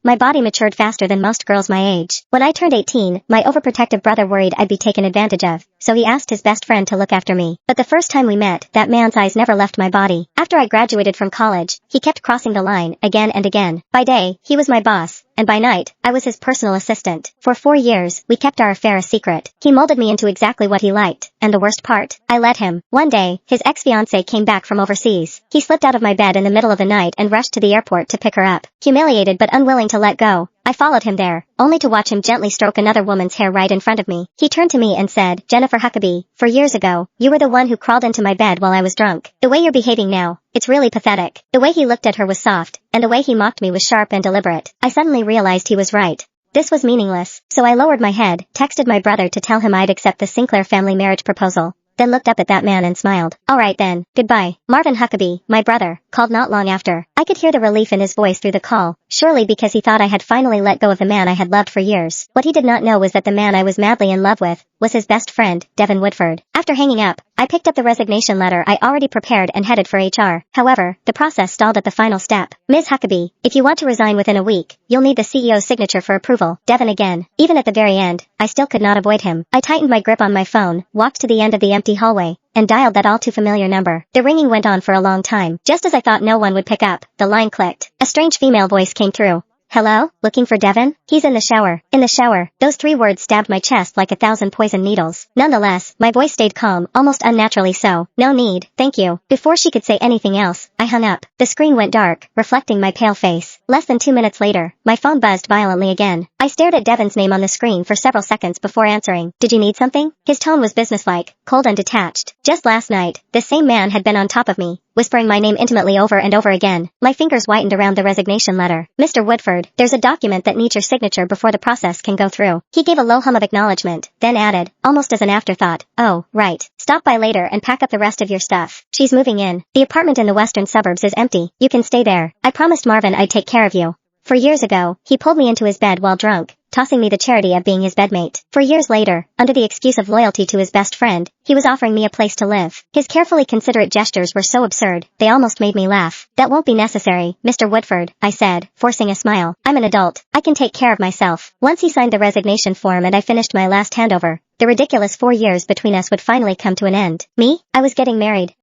My body matured faster than most girls my age. When I turned 18, my overprotective brother worried I'd be taken advantage of, so he asked his best friend to look after me. But the first time we met, that man's eyes never left my body. After I graduated from college, he kept crossing the line again and again. By day, he was my boss, and by night, I was his personal assistant. For 4 years, we kept our affair a secret. He molded me into exactly what he liked, and the worst part, I let him. One day, his ex-fiancée came back from overseas. He slipped out of my bed in the middle of the night and rushed to the airport to pick her up. Humiliated but unwilling to let go, I followed him there, only to watch him gently stroke another woman's hair right in front of me. He turned to me and said, "Jennifer Huckabee, 4 years ago, you were the one who crawled into my bed while I was drunk. The way you're behaving now, it's really pathetic." The way he looked at her was soft, and the way he mocked me was sharp and deliberate. I suddenly realized he was right. This was meaningless, so I lowered my head, texted my brother to tell him I'd accept the Sinclair family marriage proposal, then looked up at that man and smiled. "All right then, goodbye." Marvin Huckabee, my brother, called not long after. I could hear the relief in his voice through the call, surely because he thought I had finally let go of the man I had loved for years. What he did not know was that the man I was madly in love with was his best friend, Devin Woodford. After hanging up, I picked up the resignation letter I already prepared and headed for HR. However, the process stalled at the final step. "Ms. Huckabee, if you want to resign within a week, you'll need the CEO's signature for approval." Devin again. Even at the very end, I still could not avoid him. I tightened my grip on my phone, walked to the end of the empty hallway, and dialed that all too familiar number. The ringing went on for a long time. Just as I thought no one would pick up, the line clicked. A strange female voice came through. "Hello? Looking for Devin? He's in the shower." In the shower. Those 3 words stabbed my chest like 1,000 poison needles. Nonetheless, my voice stayed calm, almost unnaturally so. "No need, thank you." Before she could say anything else, I hung up. The screen went dark, reflecting my pale face. Less than 2 minutes later, my phone buzzed violently again. I stared at Devin's name on the screen for several seconds before answering. "Did you need something?" His tone was businesslike, cold and detached. Just last night, this same man had been on top of me, whispering my name intimately over and over again. My fingers whitened around the resignation letter. "Mr. Woodford, there's a document that needs your signature before the process can go through." He gave a low hum of acknowledgement, then added, almost as an afterthought, "Oh, right. Stop by later and pack up the rest of your stuff. She's moving in. The apartment in the western suburbs is empty. You can stay there. I promised Marvin I'd take care of you." For years ago, he pulled me into his bed while drunk, tossing me the charity of being his bedmate. For years later, under the excuse of loyalty to his best friend, he was offering me a place to live. His carefully considerate gestures were so absurd, they almost made me laugh. "That won't be necessary, Mr. Woodford," I said, forcing a smile. "I'm an adult. I can take care of myself." Once he signed the resignation form and I finished my last handover, the ridiculous 4 years between us would finally come to an end. Me? I was getting married.